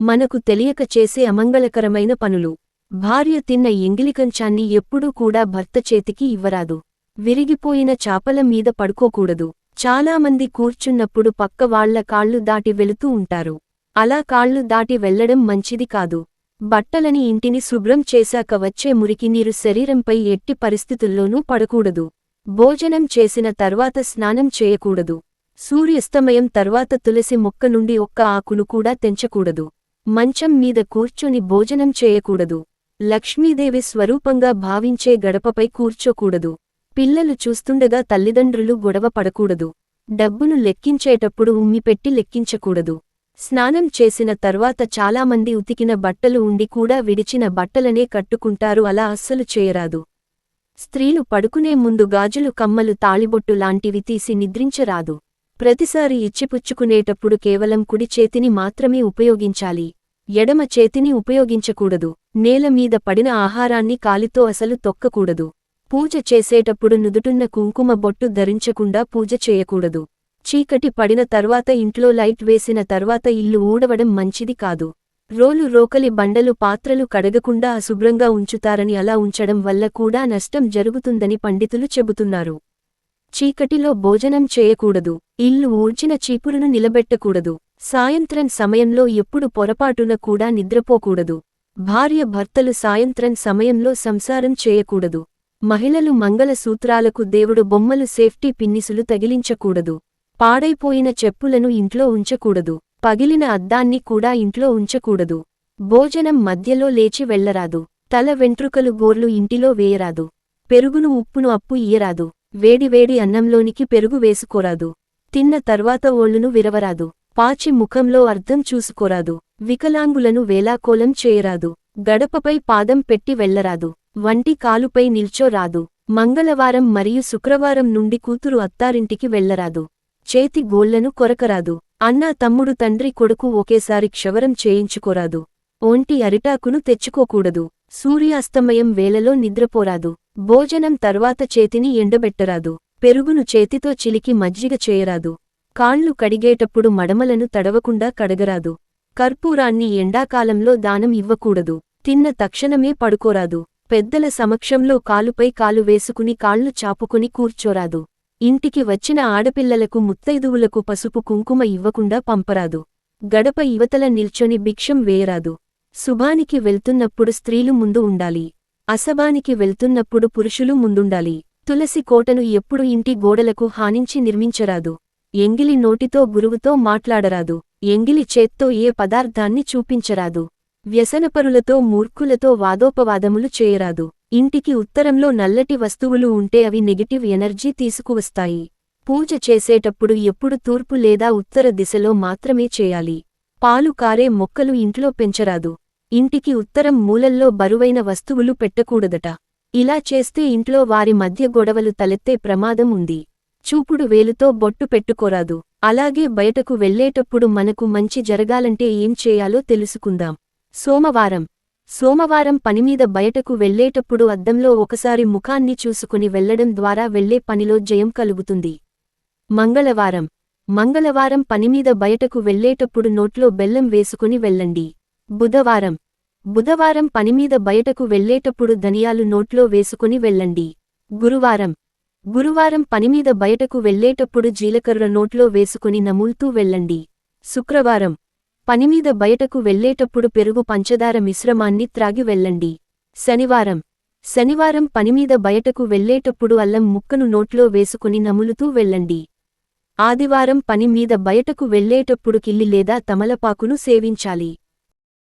మనకు తెలియక చేసే అమంగళకరమైన పనులు. భార్య తిన్న ఎంగిలికంచాన్ని ఎప్పుడూ కూడా భర్త చేతికి ఇవ్వరాదు. విరిగిపోయిన చాపల మీద పడుకోకూడదు. చాలామంది కూర్చున్నప్పుడు పక్క వాళ్ల కాళ్ళు దాటి వెళుతూ ఉంటారు. అలా కాళ్ళు దాటి వెళ్లడం మంచిది కాదు. బట్టలని ఇంటిని శుభ్రం చేశాక వచ్చే మురికినీరు శరీరంపై ఎట్టి పరిస్థితుల్లోనూ పడకూడదు. భోజనం చేసిన తర్వాత స్నానం చేయకూడదు. సూర్యాస్తమయం తర్వాత తులసి మొక్క నుండి ఒక్క ఆకును కూడా తెంచకూడదు. మంచం మీద కూర్చొని భోజనం చేయకూడదు. లక్ష్మీదేవి స్వరూపంగా భావించే గడపపై కూర్చోకూడదు. పిల్లలు చూస్తుండగా తల్లిదండ్రులు గొడవ పడకూడదు. డబ్బును లెక్కించేటప్పుడు ఉమ్మిపెట్టి లెక్కించకూడదు. స్నానం చేసిన తర్వాత చాలామంది ఉతికిన బట్టలు ఉండి కూడా విడిచిన బట్టలనే కట్టుకుంటారు. అలా అస్సలు చేయరాదు. స్త్రీలు పడుకునే ముందు గాజులు, కమ్మలు, తాళిబొట్టు లాంటివి తీసి నిద్రించరాదు. ప్రతిసారి ఇచ్చిపుచ్చుకునేటప్పుడు కేవలం కుడి చేతిని మాత్రమే ఉపయోగించాలి. ఎడమ చేతిని ఉపయోగించకూడదు. నేల మీద పడిన ఆహారాన్ని కాలితో అసలు తొక్కకూడదు. పూజ చేసేటప్పుడు నుదుటున్న కుంకుమ బొట్టు ధరించకుండా పూజ చేయకూడదు. చీకటి పడిన తర్వాత ఇంట్లో లైట్ వేసిన తర్వాత ఇల్లు ఊడవడం మంచిది కాదు. రోలు, రోకలి, బండలు, పాత్రలు కడగకుండా అశుభ్రంగా ఉంచుతారని అలా ఉంచడం వల్ల కూడా నష్టం జరుగుతుందని పండితులు చెబుతున్నారు. చీకటిలో భోజనం చేయకూడదు. ఇల్లు ఊడ్చిన చీపురును నిలబెట్టకూడదు. సాయంత్రం సమయంలో ఎప్పుడు పొరపాటున కూడా నిద్రపోకూడదు. భార్య భర్తలు సాయంత్రం సమయంలో సంసారం చేయకూడదు. మహిళలు మంగళ సూత్రాలకు దేవుడు బొమ్మలు, సేఫ్టీ పిన్నిసులు తగిలించకూడదు. పాడైపోయిన చెప్పులను ఇంట్లో ఉంచకూడదు. పగిలిన అద్దాన్ని కూడా ఇంట్లో ఉంచకూడదు. భోజనం మధ్యలో లేచి వెళ్లరాదు. తల వెంట్రుకలు, గోర్లు ఇంటిలో వేయరాదు. పెరుగును, ఉప్పును అప్పు ఇయ్యరాదు. వేడివేడి అన్నంలోనికి పెరుగు వేసుకోరాదు. తిన్న తర్వాత ఓళ్లును విరవరాదు. పాచి ముఖంలో అర్థం చూసుకోరాదు. వికలాంగులను వేలాకోలం చేయరాదు. గడపపై పాదం పెట్టి వెళ్లరాదు. వంటి కాలుపై నిల్చోరాదు. మంగళవారం మరియు శుక్రవారం నుండి కూతురు అత్తారింటికి వెళ్లరాదు. చేతి గోళ్లను కొరకరాదు. అన్నా, తమ్ముడు, తండ్రి, కొడుకు ఒకేసారి క్షవరం చేయించుకోరాదు. ఒంటి అరిటాకును తెచ్చుకోకూడదు. సూర్యాస్తమయం వేళలో నిద్రపోరాదు. భోజనం తర్వాత చేతిని ఎండబెట్టరాదు. పెరుగును చేతితో చిలికి మజ్జిగ చేయరాదు. కాళ్ళు కడిగేటప్పుడు మడమలను తడవకుండా కడగరాదు. కర్పూరాన్ని ఎండాకాలంలో దానం ఇవ్వకూడదు. తిన్న తక్షణమే పడుకోరాదు. పెద్దల సమక్షంలో కాలుపై కాలు వేసుకుని కాళ్ళు చాపుకుని కూర్చోరాదు. ఇంటికి వచ్చిన ఆడపిల్లలకు, ముత్తైదువులకు పసుపు, కుంకుమ ఇవ్వకుండా పంపరాదు. గడప ఇవతల నిల్చొని భిక్షం వేయరాదు. శుభానికి వెళ్తున్నప్పుడు స్త్రీలు ముందు ఉండాలి. అశుభానికి వెళ్తున్నప్పుడు పురుషులు ముందుండాలి. తులసి కోటను ఎప్పుడు ఇంటి గోడలకు హానించి నిర్మించరాదు. ఎంగిలి నోటితో గురువుతో మాట్లాడరాదు. ఎంగిలి చేత్తో ఏ పదార్థాన్ని చూపించరాదు. వ్యసనపరులతో, మూర్ఖులతో వాదోపవాదములు చేయరాదు. ఇంటికి ఉత్తరంలో నల్లటి వస్తువులు ఉంటే అవి నెగటివ్ ఎనర్జీ తీసుకువస్తాయి. పూజ చేసేటప్పుడు ఎప్పుడు తూర్పు లేదా ఉత్తర దిశలో మాత్రమే చేయాలి. పాలు కారే మొక్కలు ఇంట్లో పెంచరాదు. ఇంటికి ఉత్తరం మూలల్లో బరువైన వస్తువులు పెట్టకూడదట. ఇలా చేస్తే ఇంట్లో వారి మధ్య గొడవలు తలెత్తే ప్రమాదం ఉంది. చూపుడు వేలుతో బొట్టు పెట్టుకోరాదు. అలాగే బయటకు వెళ్లేటప్పుడు మనకు మంచి జరగాలంటే ఏం చేయాలో తెలుసుకుందాం. సోమవారం పనిమీద బయటకు వెళ్లేటప్పుడు అద్దంలో ఒకసారి ముఖాన్ని చూసుకుని వెళ్లడం ద్వారా వెళ్లే పనిలో జయం కలుగుతుంది. మంగళవారం పనిమీద బయటకు వెళ్లేటప్పుడు నోట్లో బెల్లం వేసుకుని వెళ్ళండి. బుధవారం పనిమీద బయటకు వెళ్లేటప్పుడు ధనియాలు నోట్లో వేసుకుని వెళ్ళండి. గురువారం పనిమీద బయటకు వెళ్లేటప్పుడు జీలకర్ర నోట్లో వేసుకుని నములుతూ వెళ్ళండి. శుక్రవారం పనిమీద బయటకు వెళ్లేటప్పుడు పెరుగు, పంచదార మిశ్రమాన్ని త్రాగి వెళ్ళండి. శనివారం పనిమీద బయటకు వెళ్లేటప్పుడు అల్లం ముక్కను నోట్లో వేసుకుని నములుతూ వెళ్ళండి. ఆదివారం పని మీద బయటకు వెళ్లేటప్పుడు కిల్లి లేదా తమలపాకును సేవించాలి.